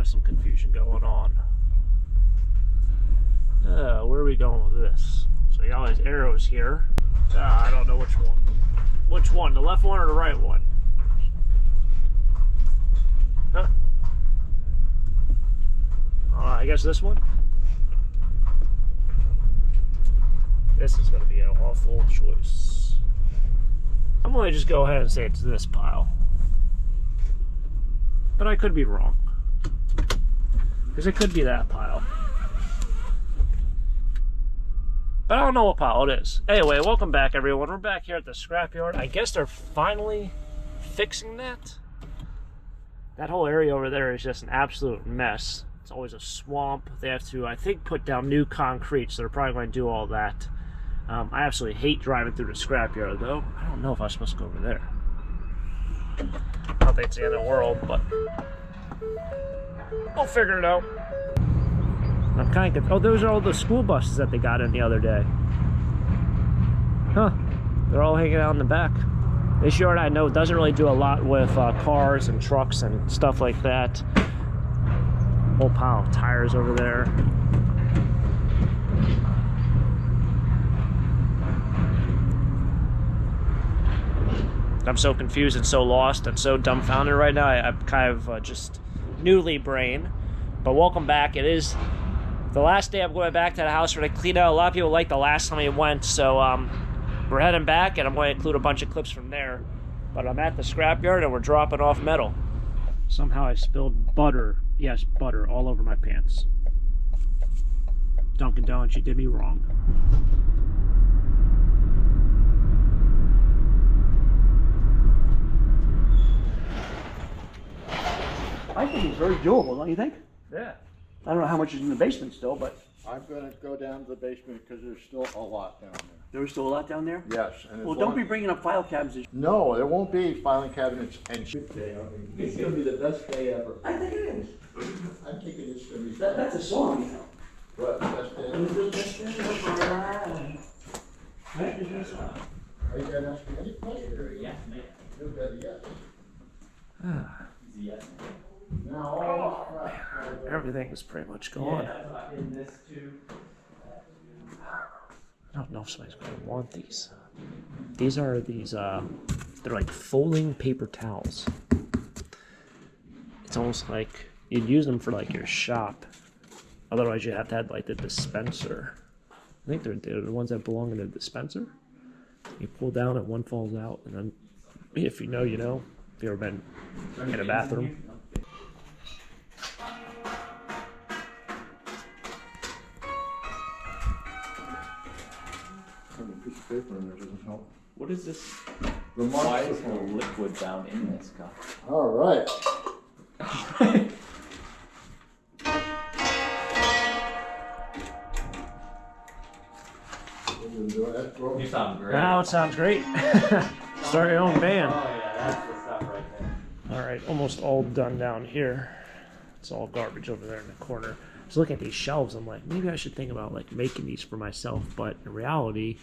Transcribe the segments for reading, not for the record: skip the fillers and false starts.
have some confusion going on. Where are we going with this? So you got all these arrows here. I don't know which one. Which one? The left one or the right one? Huh? I guess this one? This is going to be an awful choice. I'm going to just go ahead and say it's this pile. But I could be wrong. Because it could be that pile. But I don't know what pile it is. Anyway, welcome back everyone. We're back here at the scrapyard. I guess they're finally fixing that. That whole area over there is just an absolute mess. It's always a swamp. They have to, I think, put down new concrete, so they're probably going to do all that. I absolutely hate driving through the scrapyard, though. I don't know if I'm supposed to go over there. I don't think it's the end of the world, but we'll figure it out. I'm kind of... Oh, those are all the school buses that they got in the other day. Huh. They're all hanging out in the back. This yard, I know, doesn't really do a lot with cars and trucks and stuff like that. Whole pile of tires over there. I'm so confused and so lost and so dumbfounded right now. I'm kind of just newly brain. But welcome back. It is the last day I'm going back to the house for the clean out. A lot of people liked the last time we went, so we're heading back, and I'm going to include a bunch of clips from there. But I'm at the scrapyard, and we're dropping off metal. Somehow I spilled butter. Yes, butter all over my pants. Dunkin' Donuts, you did me wrong. I think it's very doable, don't you think? Yeah. I don't know how much is in the basement still, but... I'm going to go down to the basement because there's still a lot down there. There's still a lot down there? Yes. And well, don't be bringing up file cabinets. No, there won't be filing cabinets and... It's going to be the best day ever. I think it is. I'm thinking it's going to be... That's a song, you know. What? Best day ever? It's the best day ever. Right? Is that a song? Are you going to ask me any questions? Yes, man. You're better yes. Yes, man. Now, Everything is pretty much gone. Yeah, in this too. I don't know if somebody's going to want these. These are these, they're like folding paper towels. It's almost like you'd use them for like your shop. Otherwise you have to have like the dispenser. I think they're the ones that belong in the dispenser. You pull down and one falls out, and then if you know, you know. If you've ever been in a bathroom. piece of paper in there doesn't help. What is this? The Why is there liquid down in this cup? All right. You sound great. Now it sounds great. Start your own band. Oh yeah, that's the stuff right there. Alright, almost all done down here. It's all garbage over there in the corner. So looking at these shelves, I'm like, maybe I should think about like making these for myself. But in reality,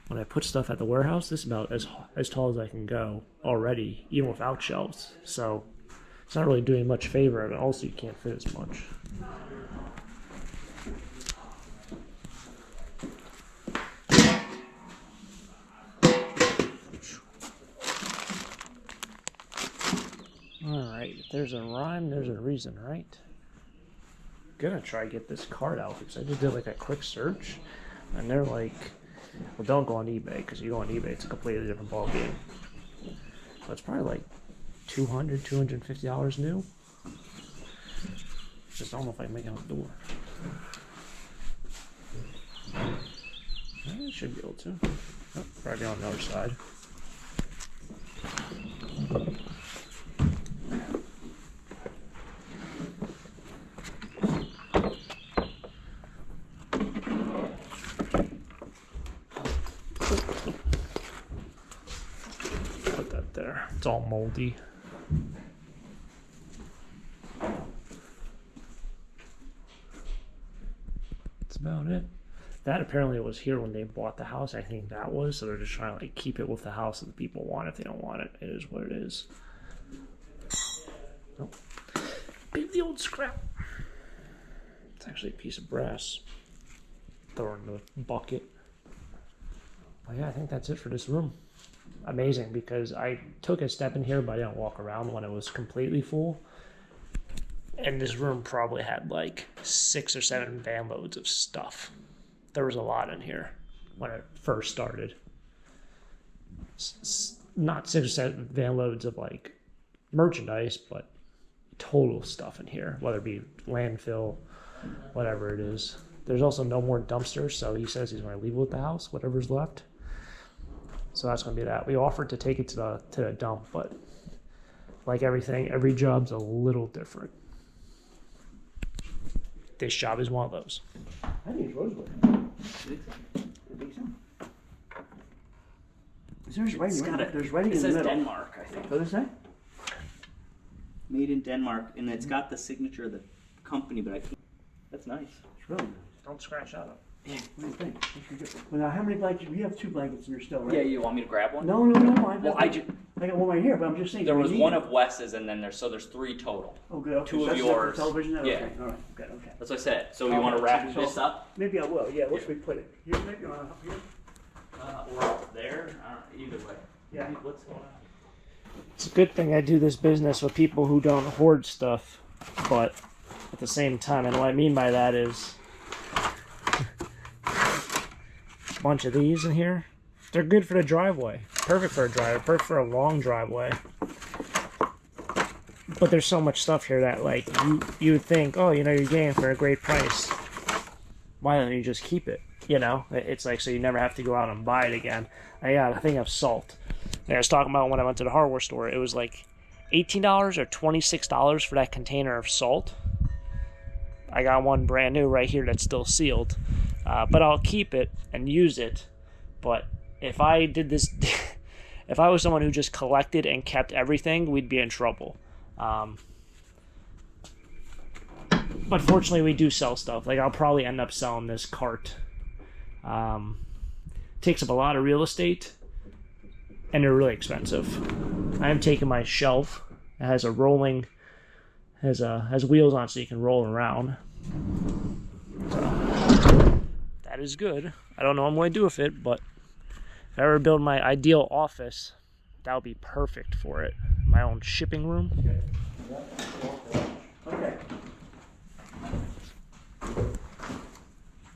when I put stuff at the warehouse, this is about as tall as I can go already, even without shelves. So it's not really doing much favor, and also you can't fit as much. Alright, if there's a rhyme, there's a reason, right? Gonna try to get this card out because I just did like a quick search and they're like, well, don't go on eBay because you go on eBay, it's a completely different ball game. So it's probably like $200, $250 new. Just don't know if I can make it out the door. I should be able to. Oh, probably on the other side. Put that there. It's all moldy. That's about it. That apparently was here when they bought the house. I think that was. So they're just trying to like keep it with the house that the people want. If they don't want it, it is what it is. Oh. Big the old scrap. It's actually a piece of brass. Throw it in the bucket. But yeah, I think that's it for this room. Amazing, because I took a step in here, but I didn't walk around when it was completely full. And this room probably had like 6 or 7 van loads of stuff. There was a lot in here when it first started. Not 6 or 7 van loads of like merchandise, but total stuff in here, whether it be landfill, whatever it is. There's also no more dumpsters, so he says he's going to leave it with the house, whatever's left. So that's going to be that. We offered to take it to the dump, but like everything, every job's a little different. This job is one of those. I think it's rosewood. I think so. There's writing, there's writing in the middle. It says Denmark, I think. What does it say? Made in Denmark, and it's got the signature of the company, but I can't. That's nice. It's really nice. Don't scratch that up. Yeah, what do you think? Well, now, how many blankets? We have 2 blankets in here still, right? Yeah, you want me to grab one? No. I got one right here, but I'm just saying. There was one of Wes's, and then there's 3 total. Oh, good. Okay. 2 so of that's yours. Television. Then? Yeah. Okay. All right. Good. Okay. That's what I said. So you want to wrap this up? Maybe I will. Yeah. Where should we put it? Here, maybe, or up here? Or up there? Either way. Yeah. What's going on? It's a good thing I do this business with people who don't hoard stuff, but at the same time, and what I mean by that is a bunch of these in here. They're good for the driveway. Perfect for a driveway. Perfect for a long driveway. But there's so much stuff here that, like, you would think, oh, you know, you're getting it for a great price. Why don't you just keep it? You know, it's like, so you never have to go out and buy it again. I got a thing of salt. And I was talking about when I went to the hardware store, it was like $18 or $26 for that container of salt. I got one brand new right here that's still sealed. But I'll keep it and use it. But if I did this, if I was someone who just collected and kept everything, we'd be in trouble. But fortunately, we do sell stuff. Like, I'll probably end up selling this cart. Takes up a lot of real estate, and they're really expensive. I am taking my shelf. It has a rolling, has wheels on, so you can roll around. So, that is good. I don't know what I'm going to do with it, but if I ever build my ideal office, that would be perfect for it. My own shipping room. Okay.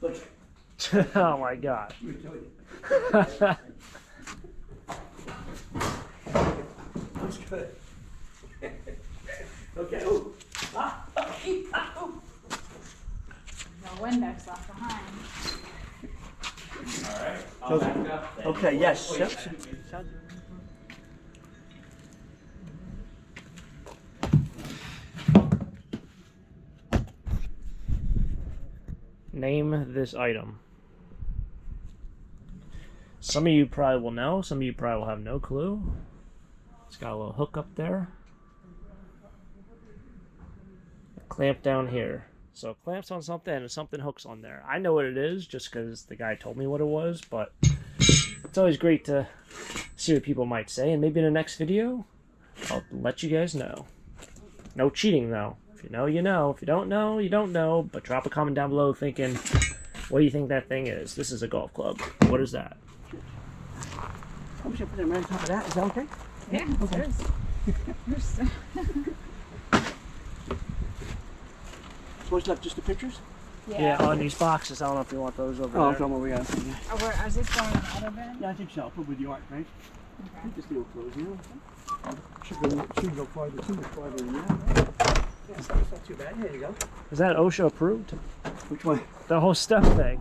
Look. Oh my god. Looks good. Okay. Oh. No Windex left behind. Alright, I'll back up then. Okay, yes. Wait, Yep. Sounds- Name this item. Some of you probably will know, some of you probably will have no clue. It's got a little hook up there. A clamp down here. So it clamps on something and something hooks on there. I know what it is just because the guy told me what it was, but it's always great to see what people might say, and maybe in the next video, I'll let you guys know. No cheating though. If you know, you know. If you don't know, you don't know. But drop a comment down below thinking, what do you think that thing is? This is a golf club. What is that? I'm just gonna put it right on top of that. Is that okay? Yeah, Okay. What's left? Just the pictures? Yeah, on these boxes. I don't know if you want those over Oh, there. from where we got. Oh, where, is this going in the other bin? Yeah, I think so. I'll put with the art, right? I think this thing will close, you know? Should go farther, too much farther than that. Yeah, it's not too bad. There you go. Is that OSHA approved? Which one? The whole step thing.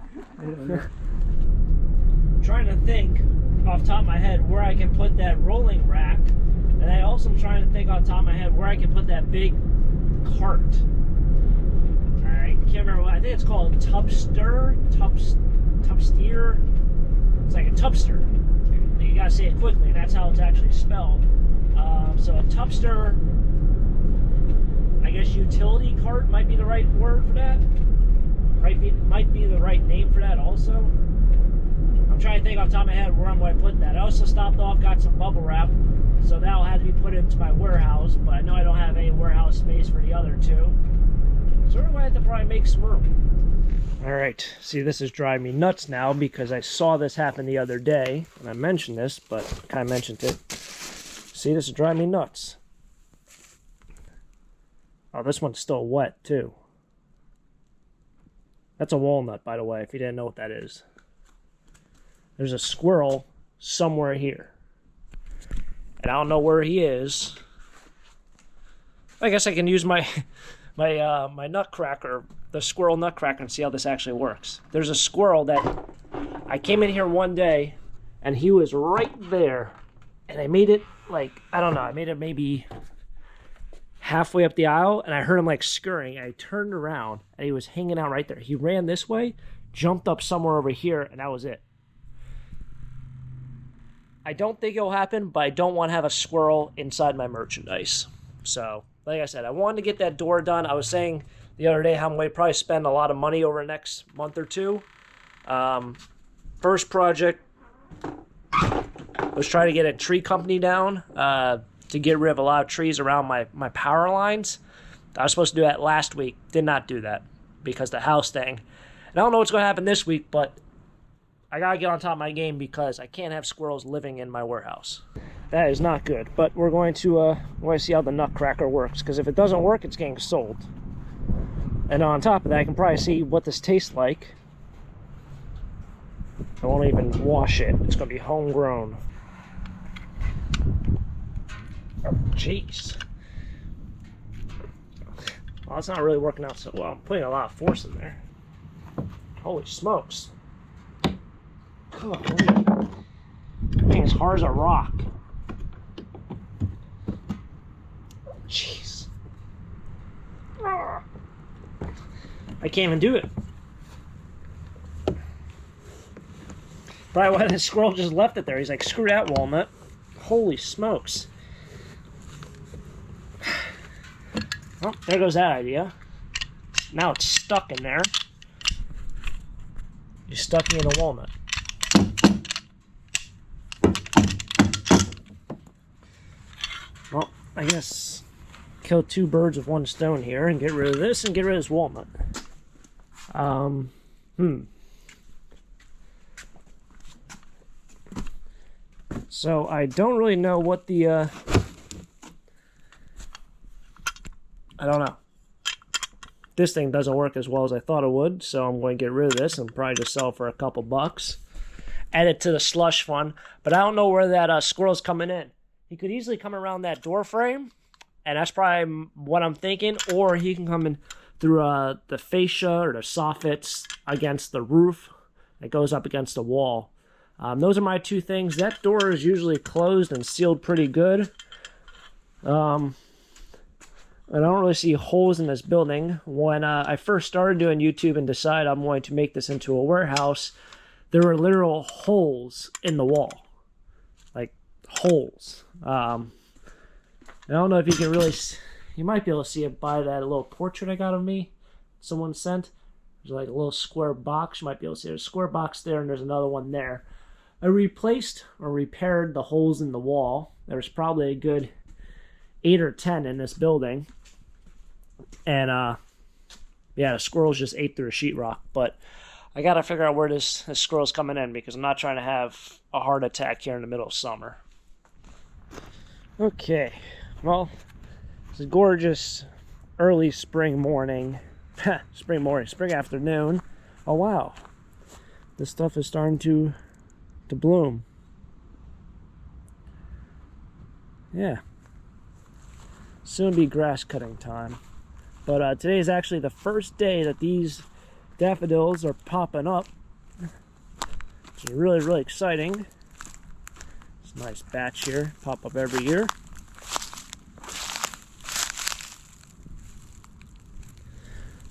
Trying to think off the top of my head where I can put that rolling rack, and I also am trying to think off the top of my head where I can put that big cart. I can't remember what, I think it's called tubster. It's like a tubster. You gotta say it quickly, and that's how it's actually spelled. So a tubster, I guess utility cart might be the right word for that. Might be the right name for that also. I'm trying to think off the top of my head where I'm going to put that. I also stopped off, got some bubble wrap, so that'll have to be put into my warehouse, but I know I don't have any warehouse space for the other two. So we're going to have to probably make some room. All right, see, this is driving me nuts now because I saw this happen the other day, and I mentioned this, but I kind of mentioned it. See, this is driving me nuts. Oh, this one's still wet, too. That's a walnut, by the way, if you didn't know what that is. There's a squirrel somewhere here. And I don't know where he is. I guess I can use my nutcracker, the squirrel nutcracker, and see how this actually works. There's a squirrel that I came in here one day, and he was right there. And I made it, like, I don't know, I made it maybe halfway up the aisle, and I heard him like scurrying. I turned around and he was hanging out right there. He ran this way, jumped up somewhere over here, and that was it. I don't think it'll happen, but I don't want to have a squirrel inside my merchandise. So, like I said, I wanted to get that door done. I was saying the other day how I'm going to probably spend a lot of money over the next month or two. First project was trying to get a tree company down to get rid of a lot of trees around my power lines. I was supposed to do that last week. Did not do that because the house thing. And I don't know what's going to happen this week, but I got to get on top of my game because I can't have squirrels living in my warehouse. That is not good. But we're going to see how the nutcracker works, because if it doesn't work, it's getting sold. And on top of that, I can probably see what this tastes like. I won't even wash it. It's going to be homegrown. Jeez. Well, it's not really working out so well. I'm putting a lot of force in there. Holy smokes. Golly. Thing as hard as a rock. Jeez. I can't even do it. Probably why the squirrel just left it there. He's like, screw that walnut. Holy smokes. Well, there goes that idea. Now it's stuck in there. You stuck me in a walnut. Well, I guess kill two birds with one stone here and get rid of this and get rid of this walnut. So I don't really know what the I don't know. This thing doesn't work as well as I thought it would, so I'm going to get rid of this and probably just sell it for a couple bucks. Add it to the slush fund, but I don't know where that squirrel's coming in. He could easily come around that door frame, and that's probably what I'm thinking, or he can come in through the fascia or the soffits against the roof that goes up against the wall. Those are my two things. That door is usually closed and sealed pretty good. I don't really see holes in this building. When I first started doing YouTube and decided I'm going to make this into a warehouse, there were literal holes in the wall. Like, holes. I don't know if you can really... You might be able to see it by that little portrait I got of me. Someone sent. There's like a little square box. You might be able to see there's a square box there and there's another one there. I replaced or repaired the holes in the wall. There's probably a good 8 or 10 in this building. And yeah, the squirrels just ate through a sheetrock. But I gotta figure out where this squirrel's coming in, because I'm not trying to have a heart attack here in the middle of summer. Okay, well, it's a gorgeous early spring morning. Spring afternoon. Oh wow, this stuff is starting to bloom. Yeah. Soon be grass cutting time. But today is actually the first day that these daffodils are popping up. Which is really, really exciting. It's a nice batch here. Pop up every year.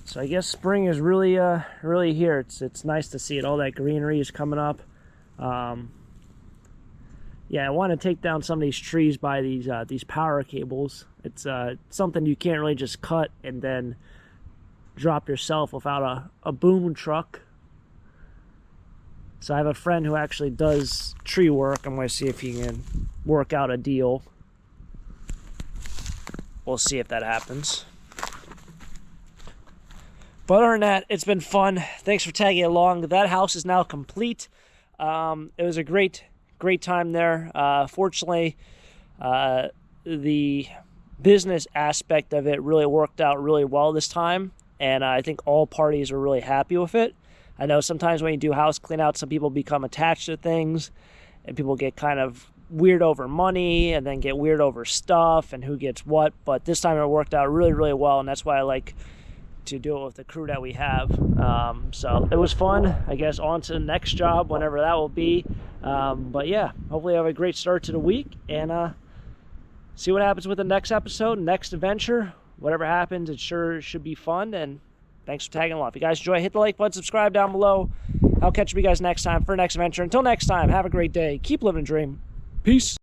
So I guess spring is really, really here. It's nice to see it. All that greenery is coming up. Yeah, I want to take down some of these trees by these power cables. It's something you can't really just cut and then drop yourself without a boom truck. So I have a friend who actually does tree work. I'm going to see if he can work out a deal. We'll see if that happens. But other than that, it's been fun. Thanks for tagging along. That house is now complete. It was a great time there. Fortunately, the business aspect of it really worked out really well this time, and I think all parties are really happy with it. I know sometimes when you do house clean out, some people become attached to things, and people get kind of weird over money and then get weird over stuff and who gets what. But this time it worked out really, really well, and that's why I like to do it with the crew that we have. So it was fun. I guess on to the next job, whenever that will be. But yeah, hopefully I have a great start to the week, and see what happens with the next episode, next adventure. Whatever happens, it sure should be fun. And thanks for tagging along. If you guys enjoy, hit the like button, subscribe down below. I'll catch you guys next time for the next adventure. Until next time, have a great day. Keep living a dream. Peace.